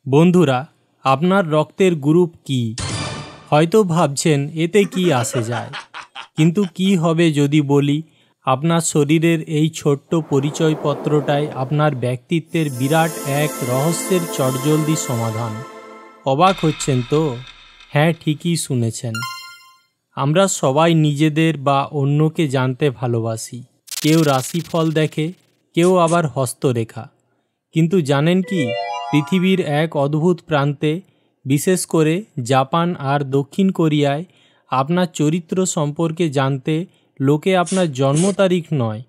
বন্ধুরা, আপনার রক্তের গ্রুপ কি? হয়তো ভাবছেন এতে কি আসে যায়, কিন্তু কি হবে যদি বলি আপনার শরীরের এই ছোট্ট পরিচয়পত্রটাই আপনার ব্যক্তিত্বের বিরাট এক রহস্যের চটজলদি সমাধান। অবাক হচ্ছেন তো? হ্যাঁ, ঠিকই শুনেছেন। আমরা সবাই নিজেদের বা অন্যকে জানতে ভালোবাসি। কেউ রাশিফল দেখে, কেউ আবার হস্তরেখা। কিন্তু জানেন কি, পৃথিবীর এক অদ্ভুত প্রান্তে, বিশেষ করে জাপান আর দক্ষিণ কোরিয়ায়, আপনার চরিত্র সম্পর্কে জানতে লোকে আপনার জন্ম তারিখ নয়,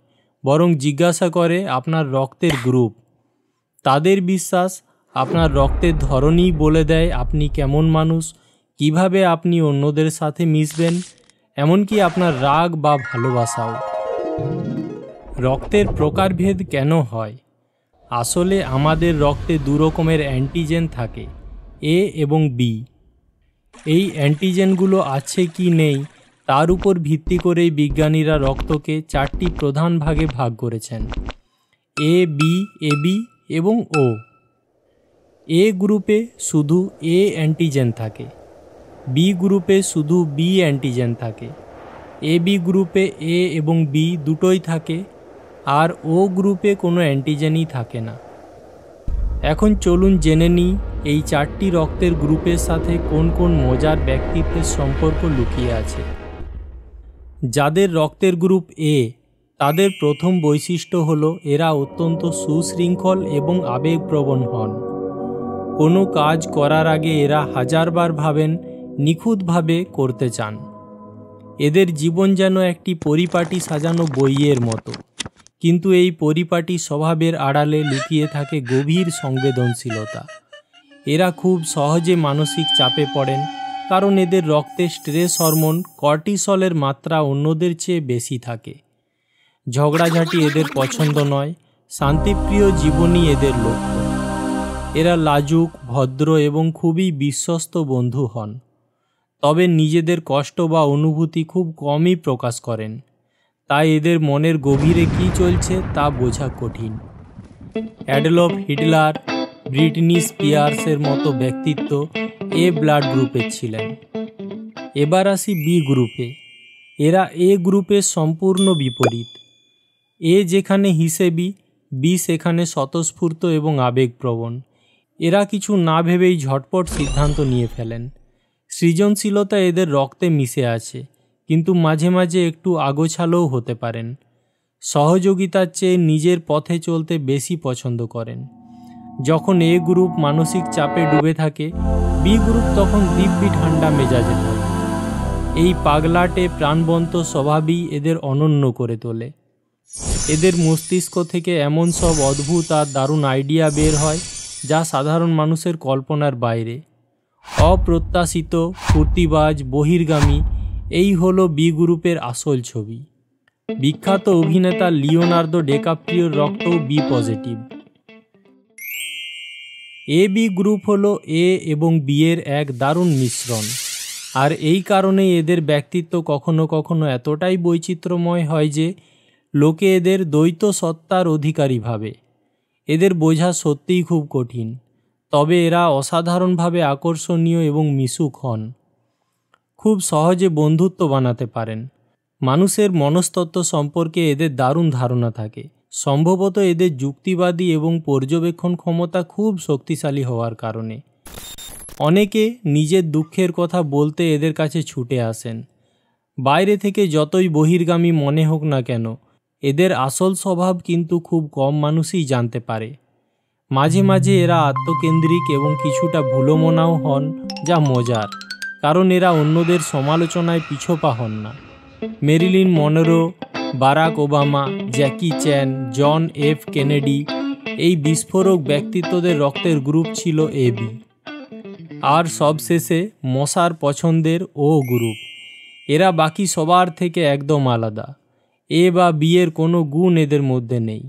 বরং জিজ্ঞাসা করে আপনার রক্তের গ্রুপ। তাদের বিশ্বাস আপনার রক্তের ধরনই বলে দেয় আপনি কেমন মানুষ, কিভাবে আপনি অন্যদের সাথে মিশবেন, এমনকি আপনার রাগ বা ভালোবাসাও। রক্তের প্রকারভেদ কেন হয়? আসলে আমাদের রক্তে দু রকমের অ্যান্টিজেন থাকে, এ এবং বি। এই অ্যান্টিজেনগুলো আছে কি নেই তার উপর ভিত্তি করেই বিজ্ঞানীরা রক্তকে 4টি প্রধান ভাগে ভাগ করেছেন: এ, বি, এবি এবং ও। এ গ্রুপে শুধু এ অ্যান্টিজেন থাকে, বি গ্রুপে শুধু বি অ্যান্টিজেন থাকে, এবি গ্রুপে এ এবং বি দুটোই থাকে, আর ও গ্রুপে কোনো অ্যান্টিজেনই থাকে না। এখন চলুন জেনে নিই এই 4টি রক্তের গ্রুপের সাথে কোন কোন মজার ব্যক্তিত্বের সম্পর্ক লুকিয়ে আছে। যাদের রক্তের গ্রুপ এ, তাদের প্রথম বৈশিষ্ট্য হলো এরা অত্যন্ত সুশৃঙ্খল এবং আবেগপ্রবণ হন। কোনো কাজ করার আগে এরা হাজারবার ভাবেন, নিখুঁতভাবে করতে চান। এদের জীবন যেন একটি পরিপাটি সাজানো বইয়ের মতো, কিন্তু এই পরিপাটি স্বভাবের আড়ালে লুকিয়ে থাকে গভীর সংবেদনশীলতা। এরা খুব সহজে মানসিক চাপে পড়েন, কারণ এদের রক্তে স্ট্রেস হরমোন কর্টিসলের মাত্রা অন্যদের চেয়ে বেশি থাকে। ঝগড়াঝাটি এদের পছন্দ নয়, শান্তিপ্রিয় জীবনই এদের লক্ষ্য। এরা লাজুক, ভদ্র এবং খুবই বিশ্বস্ত বন্ধু হন, তবে নিজেদের কষ্ট বা অনুভূতি খুব কমই প্রকাশ করেন। তাই এদের মনের গভীরে কী চলছে তা বোঝা কঠিন। অ্যাডলফ হিটলার, ব্রিটনি স্পিয়ার্সের মতো ব্যক্তিত্ব এ ব্লাড গ্রুপের ছিলেন। এবার আসি বি গ্রুপে। এরা এ গ্রুপের সম্পূর্ণ বিপরীত। এ যেখানে হিসেবি, বি সেখানে স্বতঃস্ফূর্ত এবং আবেগপ্রবণ। এরা কিছু না ভেবেই ঝটপট সিদ্ধান্ত নিয়ে ফেলেন। সৃজনশীলতা এদের রক্তে মিশে আছে, কিন্তু মাঝে মাঝে একটু আগোছালোও হতে পারেন। সহযোগিতার চেয়ে নিজের পথে চলতে বেশি পছন্দ করেন। যখন এ গ্রুপ মানসিক চাপে ডুবে থাকে, বি গ্রুপ তখন দিব্যি ঠান্ডা মেজাজে থাকে। এই পাগলাটে প্রাণবন্ত স্বভাবই এদের অনন্য করে তোলে। এদের মস্তিষ্ক থেকে এমন সব অদ্ভুত আর দারুণ আইডিয়া বের হয় যা সাধারণ মানুষের কল্পনার বাইরে। অপ্রত্যাশিত, ফুর্তিবাজ, বহির্গামী, এই হলো বি গ্রুপের আসল ছবি। বিখ্যাত অভিনেতা Leonardo ডিক্যাপ্রিওর রক্তও B positive. A B group হলো এ এবং বি এর এক দারুণ মিশ্রণ, আর এই কারণেই এদের ব্যক্তিত্ব কখনো কখনো এতটাই বৈচিত্র্যময় হয় যে লোকে এদের দ্বৈত সত্তার অধিকারী ভাবে। এদের বোঝা সত্যিই খুব কঠিন, তবে এরা অসাধারণভাবে আকর্ষণীয় এবং মিশুক হন। খুব সহজে বন্ধুত্ব বানাতে পারেন। মানুষের মনস্তত্ত্ব সম্পর্কে এদের দারুণ ধারণা থাকে। সম্ভবত এদের যুক্তিবাদী এবং পর্যবেক্ষণ ক্ষমতা খুব শক্তিশালী হওয়ার কারণে অনেকে নিজের দুঃখের কথা বলতে এদের কাছে ছুটে আসেন। বাইরে থেকে যতই বহির্গামী মনে হোক না কেন, এদের আসল স্বভাব কিন্তু খুব কম মানুষই জানতে পারে। মাঝে মাঝে এরা আত্মকেন্দ্রিক এবং কিছুটা ভুলোমনাও হন, যা মজার, কারণ এরা অন্যদের সমালোচনায় পিছপা হন না। Marilyn Monroe, Barack Obama, Jackie Chan, John F Kennedy, এই বিস্ফোরক ব্যক্তিত্বদের রক্তের গ্রুপ ছিল এ বি। আর সবশেষে মশার পছন্দের ও গ্রুপ। এরা বাকি সবার থেকে একদম আলাদা। এ বা বি এর কোনো গুণ এদের মধ্যে নেই।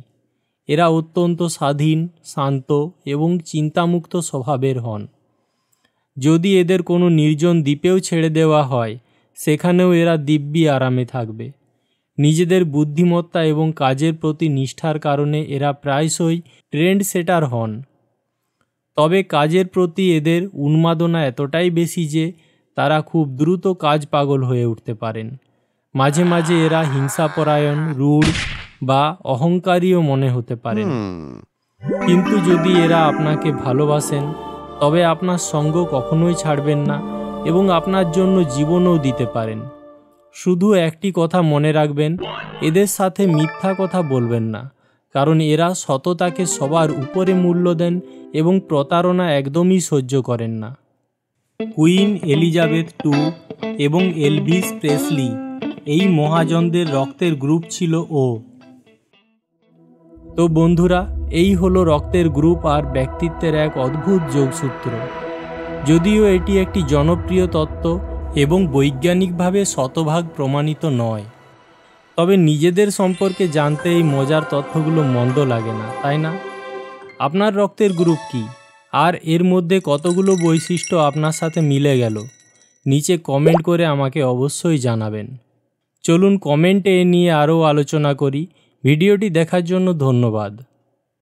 এরা অত্যন্ত স্বাধীন, শান্ত এবং চিন্তামুক্ত স্বভাবের হন। যদি এদের কোনো নির্জন দ্বীপেও ছেড়ে দেওয়া হয়, সেখানেও এরা দিব্যি আরামে থাকবে। নিজেদের বুদ্ধিমত্তা এবং কাজের প্রতি নিষ্ঠার কারণে এরা প্রায়শই ট্রেন্ড সেটার হন। তবে কাজের প্রতি এদের উন্মাদনা এতটাই বেশি যে তারা খুব দ্রুত কাজ পাগল হয়ে উঠতে পারেন। মাঝে মাঝে এরা হিংসাপরায়ণ, রূঢ় বা অহংকারীও মনে হতে পারেন। কিন্তু যদি এরা আপনাকে ভালোবাসেন তবে আপনার সঙ্গ কখনোই ছাড়বেন না এবং আপনার জন্য জীবনও দিতে পারেন। শুধু একটি কথা মনে রাখবেন, এদের সাথে মিথ্যা কথা বলবেন না, কারণ এরা সততাকে সবার উপরে মূল্য দেন এবং প্রতারণা একদমই সহ্য করেন না। কুইন এলিজাবেথ II এবং এলভিস প্রেসলি এই মহাজনদের রক্তের গ্রুপ ছিল O। তো বন্ধুরা, এই হলো রক্তের গ্রুপ আর ব্যক্তিত্বের এক অদ্ভুত যোগসূত্র। যদিও এটি একটি জনপ্রিয় তত্ত্ব এবং বৈজ্ঞানিকভাবে শতভাগ প্রমাণিত নয়, তবে নিজেদের সম্পর্কে জানতে এই মজার তথ্যগুলো মন্দ লাগে না, তাই না? আপনার রক্তের গ্রুপ কি, আর এর মধ্যে কতগুলো বৈশিষ্ট্য আপনার সাথে মিলে গেল? নিচে কমেন্ট করে আমাকে অবশ্যই জানাবেন। চলুন কমেন্টে এ নিয়ে আরও আলোচনা করি। ভিডিওটি দেখার জন্য ধন্যবাদ।